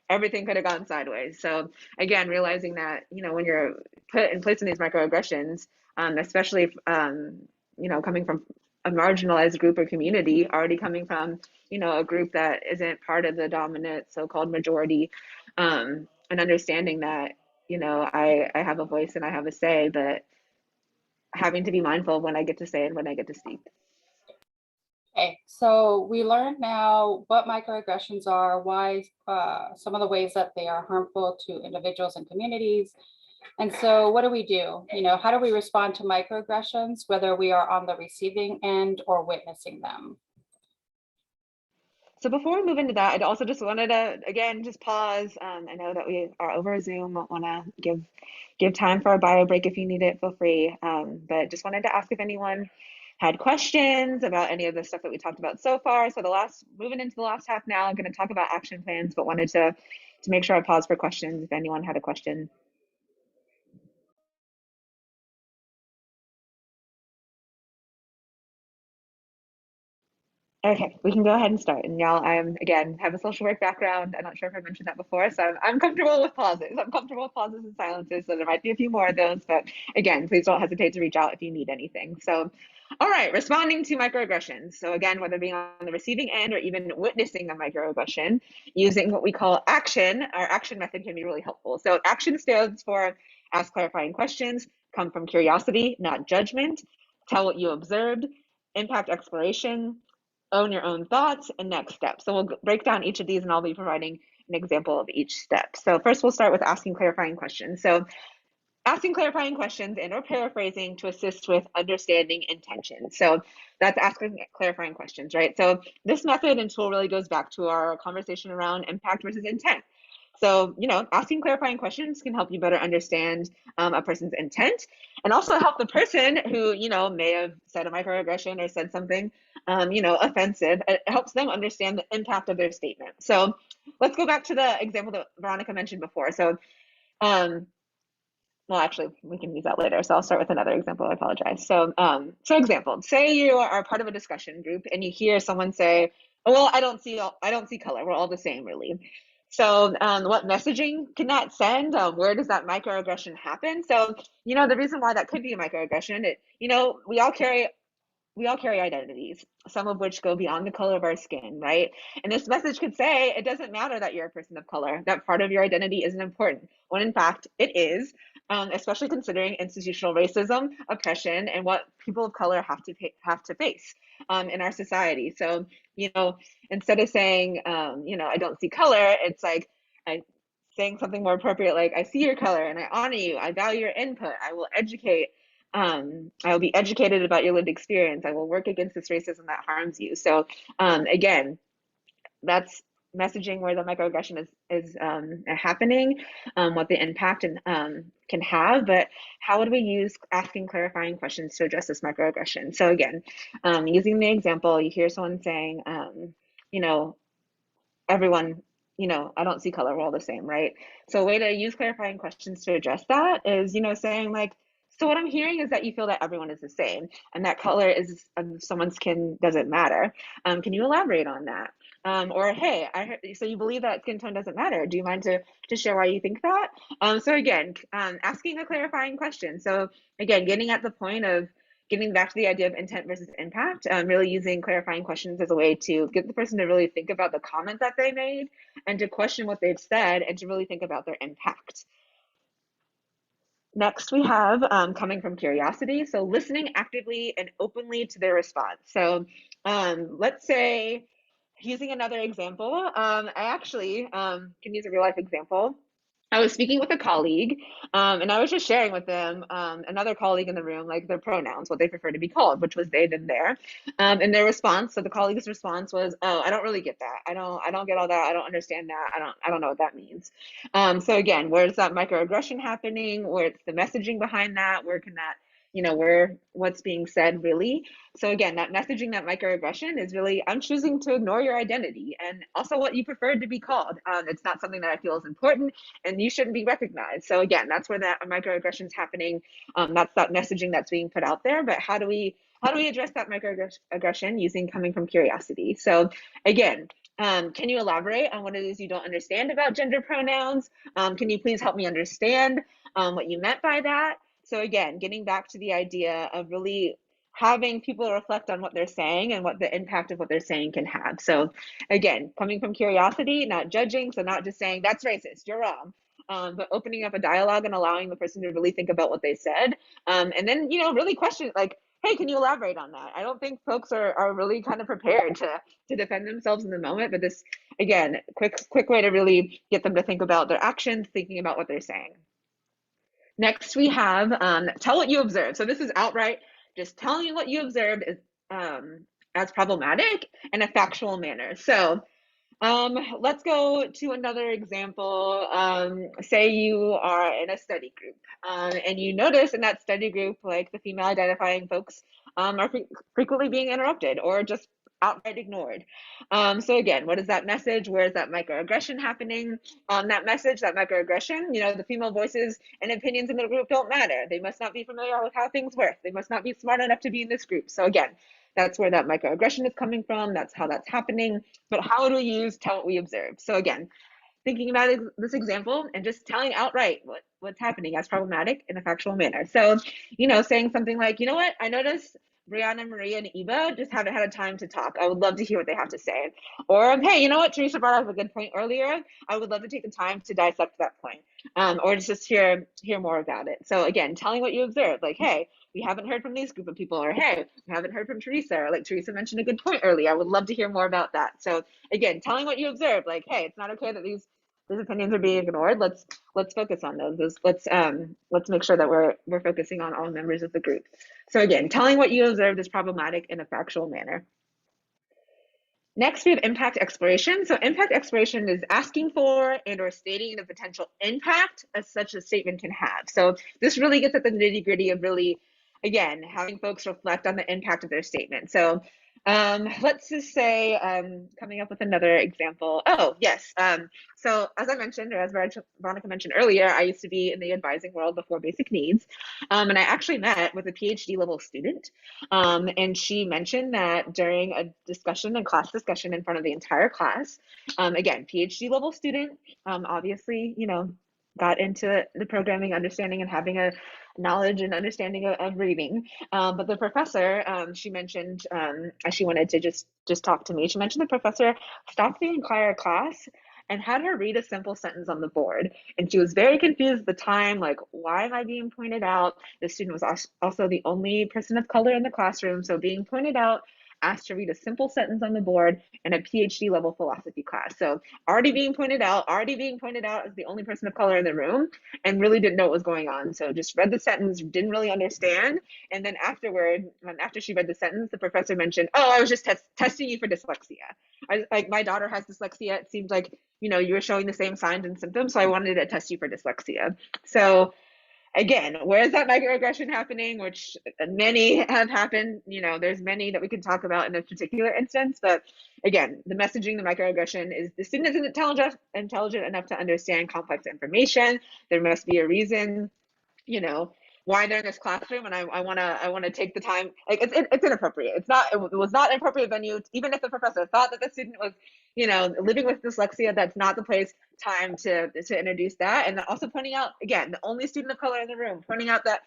everything could have gone sideways. So again, realizing that, when you're put in place in these microaggressions, especially coming from a marginalized group or community, already coming from, a group that isn't part of the dominant so-called majority, and understanding that, I have a voice and I have a say, but having to be mindful of when I get to say and when I get to speak. Okay, so we learned now what microaggressions are, why some of the ways that they are harmful to individuals and communities. And so what do we do? How do we respond to microaggressions, whether we are on the receiving end or witnessing them? So before we move into that, I'd also just wanted to, again, just pause. I know that we are over Zoom. Want to give time for a bio break if you need it, feel free. But just wanted to ask if anyone had questions about any of the stuff that we talked about so far. So moving into the last half now, I'm going to talk about action plans, but wanted to make sure I pause for questions if anyone had a question. Okay, we can go ahead and start. And y'all, again, have a social work background. I'm not sure if I mentioned that before, so I'm comfortable with pauses. I'm comfortable with pauses and silences, so there might be a few more of those, but again, please don't hesitate to reach out if you need anything. So, all right, responding to microaggressions. So again, whether being on the receiving end or even witnessing a microaggression, using what we call action, our action method can be really helpful. So action stands for ask clarifying questions, come from curiosity, not judgment, tell what you observed, impact exploration, own your own thoughts, and next steps. So we'll break down each of these and I'll be providing an example of each step. So first we'll start with asking clarifying questions. So asking clarifying questions and or paraphrasing to assist with understanding intention. So that's asking clarifying questions, right? So this method and tool really goes back to our conversation around impact versus intent. So, asking clarifying questions can help you better understand a person's intent and also help the person who, may have said a microaggression or said something, offensive. It helps them understand the impact of their statement. So let's go back to the example that Veronica mentioned before. So, well, actually, we can use that later. So I'll start with another example. I apologize. So, example, say you are part of a discussion group and you hear someone say, oh, well, I don't see color. We're all the same, really. So what messaging can that send? Where does that microaggression happen? So, the reason why that could be a microaggression, we all carry identities, some of which go beyond the color of our skin, right? And this message could say, it doesn't matter that you're a person of color, that part of your identity isn't important, when in fact it is, especially considering institutional racism, oppression, and what people of color have to face in our society. So, instead of saying, I don't see color, it's like, saying something more appropriate, like, I see your color and I honor you, I value your input, I will educate, I will be educated about your lived experience. I will work against this racism that harms you. So again, that's messaging where the microaggression is happening, what the impact can have, but how would we use asking clarifying questions to address this microaggression? So again, using the example, you hear someone saying, everyone, I don't see color, we're all the same, right? So a way to use clarifying questions to address that is, saying like, so what I'm hearing is that you feel that everyone is the same and that color is of someone's skin doesn't matter. Can you elaborate on that? Or, hey, I heard, so you believe that skin tone doesn't matter. Do you mind to share why you think that? So again, asking a clarifying question. So again, getting at the point of getting back to the idea of intent versus impact, really using clarifying questions as a way to get the person to really think about the comment that they made and to question what they've said and to really think about their impact. Next, we have coming from curiosity. So listening actively and openly to their response. So let's say, using another example, I actually can use a real life example. I was speaking with a colleague, and I was just sharing with them, another colleague in the room, like their pronouns, what they prefer to be called, which was they, them, their. And their response, so the colleague's response was, "Oh, I don't really get that. I don't get all that. I don't understand that. I don't know what that means." So again, where's that microaggression happening? Where's the messaging behind that? Where can that what's being said really. So again, that messaging, that microaggression is really, I'm choosing to ignore your identity and also what you preferred to be called. It's not something that I feel is important and you shouldn't be recognized. So again, that's where that microaggression is happening. That's that messaging that's being put out there. But how do we address that microaggression using coming from curiosity? So again, can you elaborate on what it is you don't understand about gender pronouns? Can you please help me understand what you meant by that? So again, getting back to the idea of really having people reflect on what they're saying and what the impact of what they're saying can have. So again, coming from curiosity, not judging, so not just saying that's racist, you're wrong, but opening up a dialogue and allowing the person to really think about what they said. And then, really question like, hey, can you elaborate on that? I don't think folks are really kind of prepared to defend themselves in the moment, but this, again, quick way to really get them to think about their actions, thinking about what they're saying. Next, we have tell what you observe. So this is outright just telling you what you observed as problematic in a factual manner. So let's go to another example. Say you are in a study group and you notice in that study group, like the female identifying folks are frequently being interrupted or just outright ignored. So again, what is that message? Where is that microaggression happening? That message, that microaggression, the female voices and opinions in the group don't matter. They must not be familiar with how things work. They must not be smart enough to be in this group. So again, that's where that microaggression is coming from. That's how that's happening. But how do we use tell what we observe? So again, thinking about this example and just telling outright what's happening as problematic in a factual manner. So, saying something like, you know what, I noticed Brianna, Maria, and Eva just haven't had a time to talk. I would love to hear what they have to say. Or, hey, you know what, Teresa brought up a good point earlier. I would love to take the time to dissect that point, or just hear more about it. So again, telling what you observed, like, hey, we haven't heard from these group of people, or hey, we haven't heard from Teresa, or like Teresa mentioned a good point earlier. I would love to hear more about that. So again, telling what you observed, like, hey, it's not okay that these opinions are being ignored. Let's focus on those. Let's make sure that we're focusing on all members of the group. So again, telling what you observed is problematic in a factual manner. Next, we have impact exploration. So impact exploration is asking for and or stating the potential impact as such a statement can have. So this really gets at the nitty gritty of really, again, having folks reflect on the impact of their statement. So let's just say, coming up with another example. Oh, yes. So as I mentioned, or as Veronica mentioned earlier, I used to be in the advising world before basic needs. And I actually met with a PhD level student. And she mentioned that during a class discussion in front of the entire class, again, PhD level student, obviously, got into the programming, understanding, and having a knowledge and understanding of reading. But the professor, she mentioned, as she wanted to just talk to me, she mentioned the professor stopped the entire class and had her read a simple sentence on the board. And she was very confused at the time, like, why am I being pointed out? The student was also the only person of color in the classroom. So being pointed out, asked to read a simple sentence on the board in a PhD level philosophy class. So already being pointed out as the only person of color in the room and really didn't know what was going on. So just read the sentence, didn't really understand. And then afterward, after she read the sentence, the professor mentioned, oh, I was just testing you for dyslexia. Like my daughter has dyslexia. It seems like, you were showing the same signs and symptoms. So I wanted to test you for dyslexia. So again, where is that microaggression happening? Which many have happened. There's many that we can talk about in this particular instance. But again, the messaging, the microaggression is the student isn't intelligent enough to understand complex information. There must be a reason, why they're in this classroom, and I want to take the time. Like it's inappropriate. It was not an appropriate venue. Even if the professor thought that the student was, living with dyslexia, that's not the time to introduce that. And also pointing out, again, the only student of color in the room, pointing out that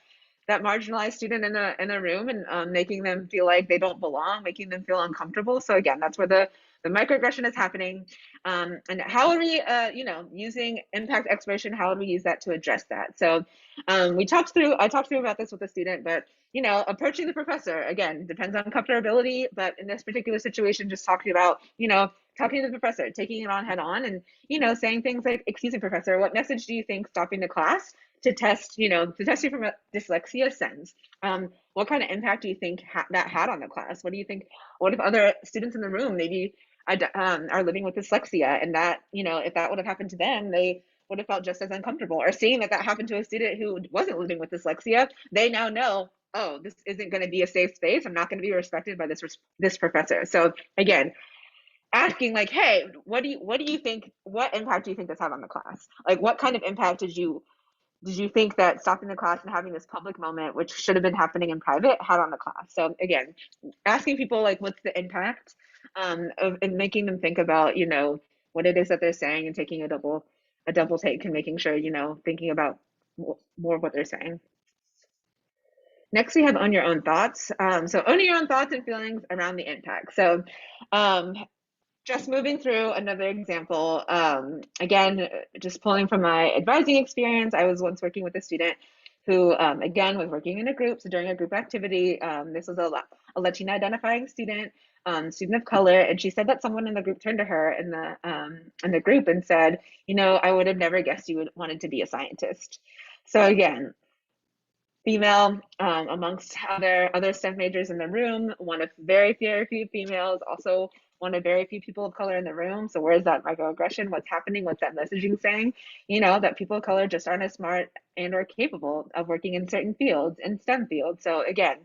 marginalized student in a room and making them feel like they don't belong, making them feel uncomfortable. So again, that's where the microaggression is happening. And how are we, using impact exploration, how would we use that to address that? So I talked through about this with a student, but, approaching the professor, again, depends on comfortability, but in this particular situation, just talking about, talking to the professor, taking it on head on and, saying things like, excuse me, professor, what message do you think stopping the class to test you from a dyslexia sends? What kind of impact do you think that had on the class? What do you think? What if other students in the room maybe are living with dyslexia, and that, if that would have happened to them, they would have felt just as uncomfortable? Or seeing that happened to a student who wasn't living with dyslexia, they now know oh, this isn't going to be a safe space. I'm not going to be respected by this professor. So again, asking like, hey, what do you think, what impact do you think this had on the class? Like, what kind of impact did you think that stopping the class and having this public moment, which should have been happening in private, had on the class? So again, asking people like, what's the impact, and making them think about, what it is that they're saying, and taking a double take, and making sure, thinking about more of what they're saying. Next, we have own your own thoughts. So owning your own thoughts and feelings around the impact. So just moving through another example, again, just pulling from my advising experience, I was once working with a student who, again, was working in a group. So during a group activity, this was a Latina identifying student, student of color, and she said that someone in the group turned to her in the group and said, I would have never guessed you wanted to be a scientist. So again, female, amongst other STEM majors in the room, one of very few females, also one of very few people of color in the room. So where is that microaggression? What's happening? What's that messaging saying? That people of color just aren't as smart and or capable of working in certain fields, in STEM fields. So again,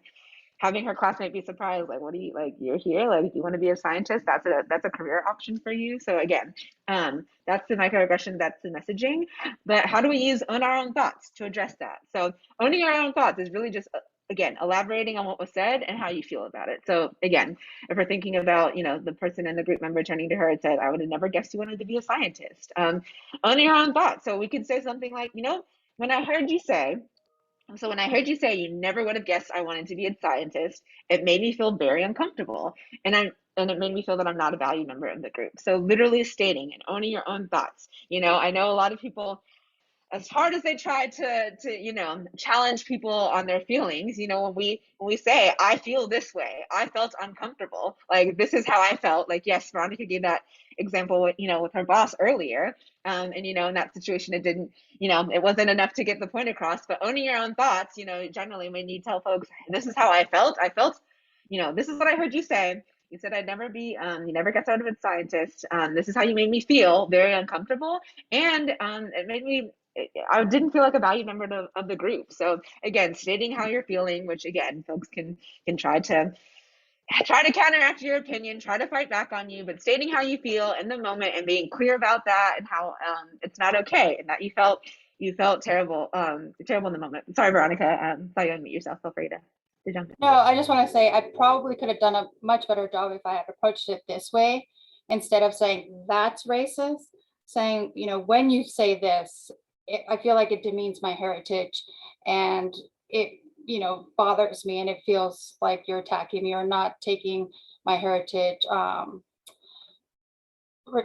having her classmate be surprised, like, what do you, like, you're here, like, you want to be a scientist, that's a career option for you. So again, that's the microaggression, that's the messaging. But how do we use own our own thoughts to address that? So owning our own thoughts is really just, again, elaborating on what was said and how you feel about it. So again, if we're thinking about, the person in the group member turning to her and said, I would have never guessed you wanted to be a scientist. Owning our own thoughts. So we could say something like, when I heard you say you never would have guessed I wanted to be a scientist, it made me feel very uncomfortable. And it made me feel that I'm not a valued member of the group. So literally stating and owning your own thoughts. I know a lot of people, as hard as they try to challenge people on their feelings, when we say, I feel this way, I felt uncomfortable, like, this is how I felt, like, yes, Veronica gave that example with her boss earlier, and in that situation it didn't, it wasn't enough to get the point across. But owning your own thoughts, generally when you tell folks, this is how I felt, this is what I heard you say. You said I'd never be, you never got started with scientist. This is how you made me feel very uncomfortable. And it made me, I didn't feel like a valued member of the group. So again, stating how you're feeling, which again, folks can try to counteract your opinion, try to fight back on you, but stating how you feel in the moment and being clear about that, and how it's not okay, and that you felt terrible, terrible in the moment. Sorry, Veronica, thought you unmute yourself. Feel free to jump in. No, I just want to say I probably could have done a much better job if I had approached it this way, instead of saying that's racist, saying, when you say this, I feel like it demeans my heritage, and it, bothers me, and it feels like you're attacking me or not taking my heritage,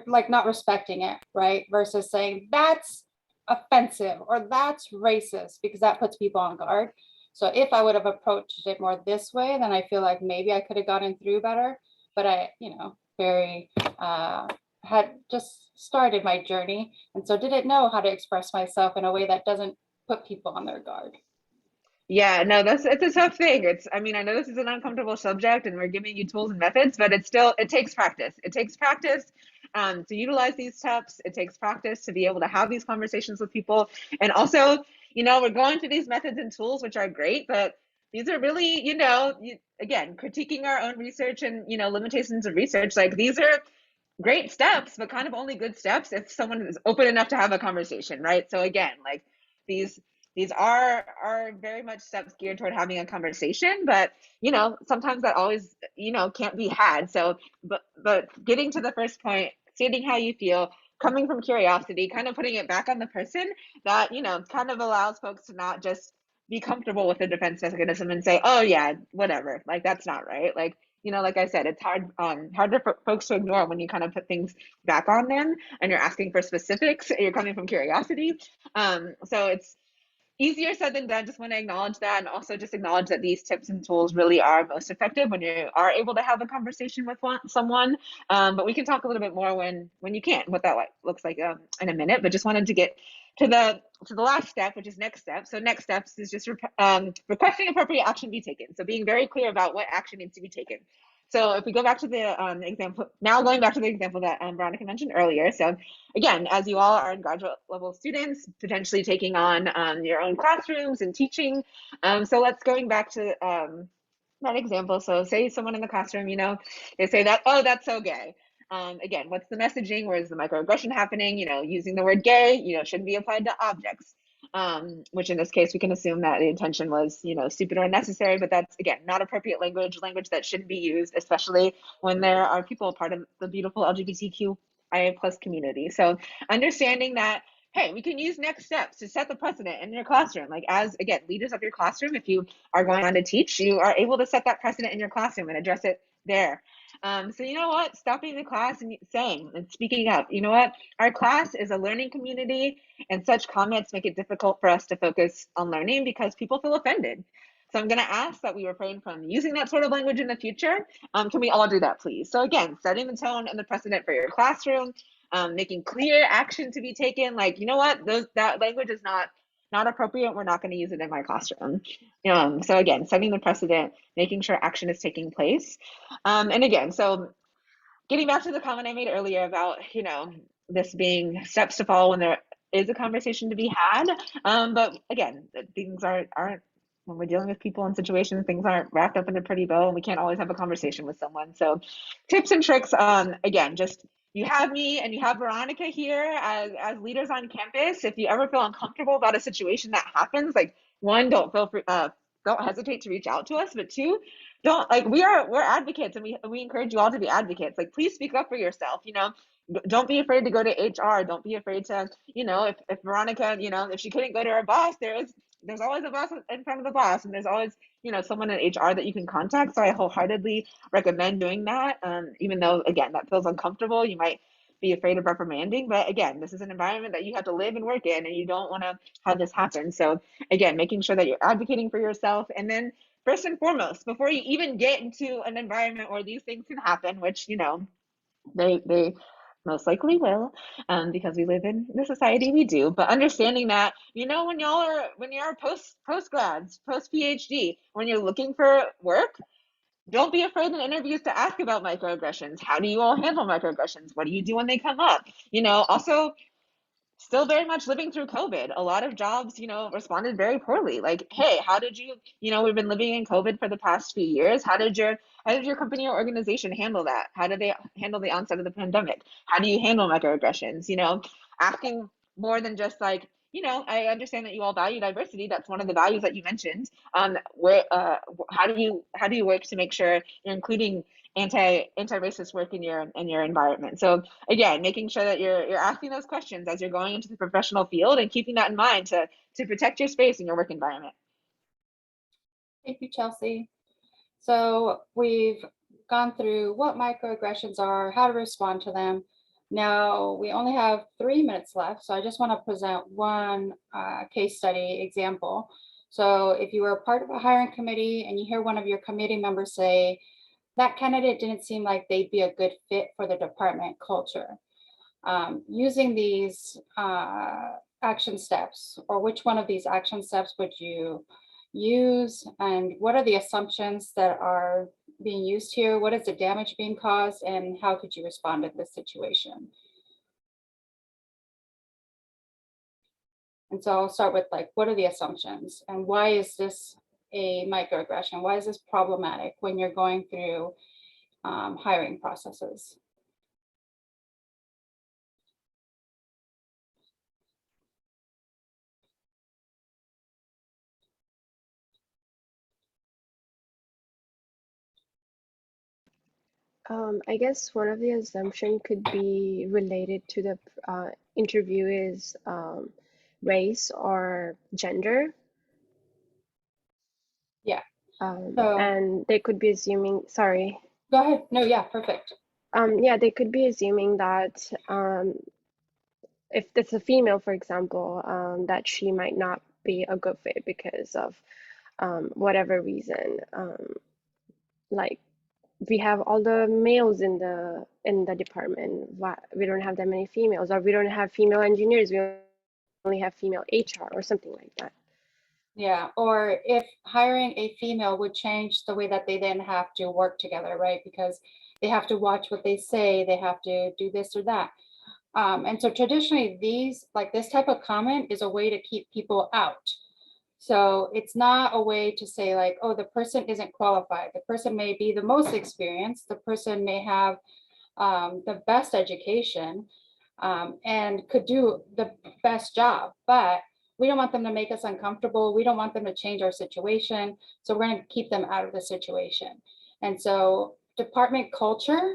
like not respecting it, right? Versus saying that's offensive or that's racist, because that puts people on guard. So if I would have approached it more this way, then I feel like maybe I could have gotten through better. But I, very had just started my journey, and so didn't know how to express myself in a way that doesn't put people on their guard. Yeah, no, it's a tough thing. I mean, I know this is an uncomfortable subject and we're giving you tools and methods, but it takes practice. It takes practice to utilize these steps. It takes practice to be able to have these conversations with people. And also, we're going through these methods and tools, which are great, but these are really, again, critiquing our own research and, limitations of research. Like, these are great steps, but kind of only good steps if someone is open enough to have a conversation, right? So again, like, these are very much steps geared toward having a conversation, but sometimes that always can't be had. So but getting to the first point, stating how you feel, coming from curiosity, kind of putting it back on the person, that kind of allows folks to not just be comfortable with the defense mechanism and say, oh yeah, whatever, like, that's not right. Like, like I said, it's harder for folks to ignore when you kind of put things back on them and you're asking for specifics, you're coming from curiosity. So it's easier said than done. Just want to acknowledge that, and also just acknowledge that these tips and tools really are most effective when you are able to have a conversation with someone. But we can talk a little bit more when you can't, what that looks like in a minute. But just wanted to get to the last step, which is next step. So next steps is just requesting appropriate action be taken. So being very clear about what action needs to be taken. So if we go back to the example, now going back to the example that Veronica mentioned earlier. So again, as you all are graduate level students, potentially taking on your own classrooms and teaching. So let's going back to that example. So say someone in the classroom, they say that, oh, that's so gay. Again, what's the messaging? Where is the microaggression happening? Using the word gay, shouldn't be applied to objects. Which in this case, we can assume that the intention was, stupid or unnecessary, but that's, again, not appropriate language that shouldn't be used, especially when there are people part of the beautiful LGBTQIA plus community. So understanding that, hey, we can use next steps to set the precedent in your classroom. Like as, again, leaders of your classroom, if you are going on to teach, you are able to set that precedent in your classroom and address it there. So you know what, stopping the class and saying and speaking up, our class is a learning community, and such comments make it difficult for us to focus on learning because people feel offended. So I'm going to ask that we refrain from using that sort of language in the future. Can we all do that, please? So again, setting the tone and the precedent for your classroom, making clear action to be taken. Like, you know what, that language is not appropriate. We're not going to use it in my classroom. So again, setting the precedent, making sure action is taking place. And again, so getting back to the comment I made earlier about, this being steps to follow when there is a conversation to be had. But again, things aren't when we're dealing with people in situations, things aren't wrapped up in a pretty bow, and we can't always have a conversation with someone. So tips and tricks, again, just you have me and you have Veronica here as leaders on campus. If you ever feel uncomfortable about a situation that happens, like one, don't hesitate to reach out to us, but two, we're advocates, and we encourage you all to be advocates. Like, please speak up for yourself. Don't be afraid to go to HR. Don't be afraid to, if Veronica, if she couldn't go to her boss, there's always a boss in front of the boss, and there's always, someone in HR that you can contact. So I wholeheartedly recommend doing that. Even though, again, that feels uncomfortable, you might be afraid of reprimanding, but again, this is an environment that you have to live and work in, and you don't want to have this happen. So again, making sure that you're advocating for yourself, and then first and foremost, before you even get into an environment where these things can happen, which they most likely will, because we live in the society we do. But understanding that, when you're post grads, post PhD, when you're looking for work, don't be afraid in interviews to ask about microaggressions. How do you all handle microaggressions? What do you do when they come up? Also, still very much living through COVID. A lot of jobs, responded very poorly. Like, hey, how did you, we've been living in COVID for the past few years. How did your company or organization handle that? How did they handle the onset of the pandemic? How do you handle microaggressions? Asking more than just like, I understand that you all value diversity. That's one of the values that you mentioned. How do you work to make sure you're including anti-racist work in your environment? So again, making sure that you're asking those questions as you're going into the professional field, and keeping that in mind to protect your space in your work environment. Thank you, Chelsea. So we've gone through what microaggressions are, how to respond to them. Now we only have 3 minutes left, so I just want to present one case study example. So if you were a part of a hiring committee and you hear one of your committee members say, that candidate didn't seem like they'd be a good fit for the department culture. Using these action steps, or which one of these action steps would you use, and what are the assumptions that are being used here? What is the damage being caused, and how could you respond to this situation? And so I'll start with, like, what are the assumptions, and why is this a microaggression? Why is this problematic when you're going through hiring processes? I guess one of the assumptions could be related to the interviewee's race or gender. Yeah. And they could be assuming, sorry. Go ahead. No, yeah, perfect. Yeah, they could be assuming that if it's a female, for example, that she might not be a good fit because of whatever reason. Like, we have all the males in the department. Why we don't have that many females, or we don't have female engineers, we only have female HR or something like that. Yeah, or if hiring a female would change the way that they then have to work together, right? Because they have to watch what they say, they have to do this or that. And so traditionally this type of comment is a way to keep people out. So it's not a way to say like, oh, the person isn't qualified. The person may be the most experienced. The person may have the best education and could do the best job, but we don't want them to make us uncomfortable. We don't want them to change our situation. So we're going to keep them out of the situation. And so department culture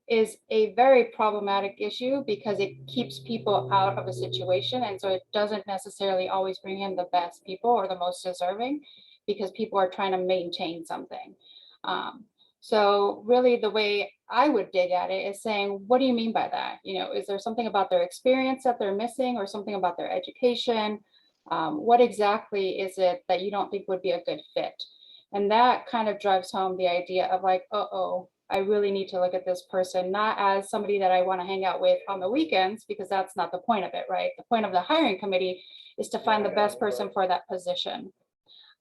is a very problematic issue because it keeps people out of a situation. And so it doesn't necessarily always bring in the best people or the most deserving because people are trying to maintain something. So really the way I would dig at it is saying, what do you mean by that? You know, is there something about their experience that they're missing or something about their education? What exactly is it that you don't think would be a good fit? And that kind of drives home the idea of like, uh-oh, I really need to look at this person, not as somebody that I want to hang out with on the weekends, because that's not the point of it, right? The point of the hiring committee is to find the best person for that position.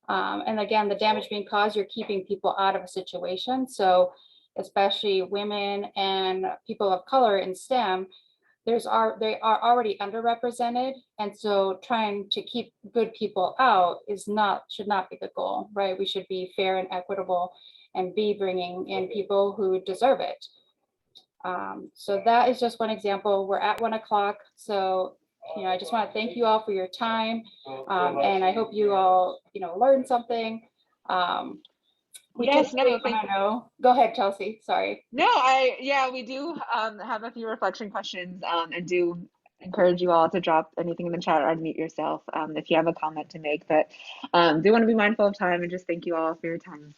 And again, the damage being caused, you're keeping people out of a situation. So especially women and people of color in STEM, they are already underrepresented. And so trying to keep good people out should not be the goal, right? We should be fair and equitable and be bringing in people who deserve it. So that is just one example. We're at 1 o'clock. So I just want to thank you all for your time. And I hope you all, learned something. We typically want to know. Go ahead, Chelsea. Sorry. No, we do have a few reflection questions and do encourage you all to drop anything in the chat or unmute yourself if you have a comment to make. But do want to be mindful of time and just thank you all for your time.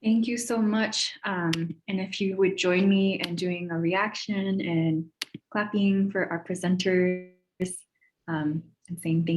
Thank you so much. And if you would join me in doing a reaction and clapping for our presenters and saying thank you.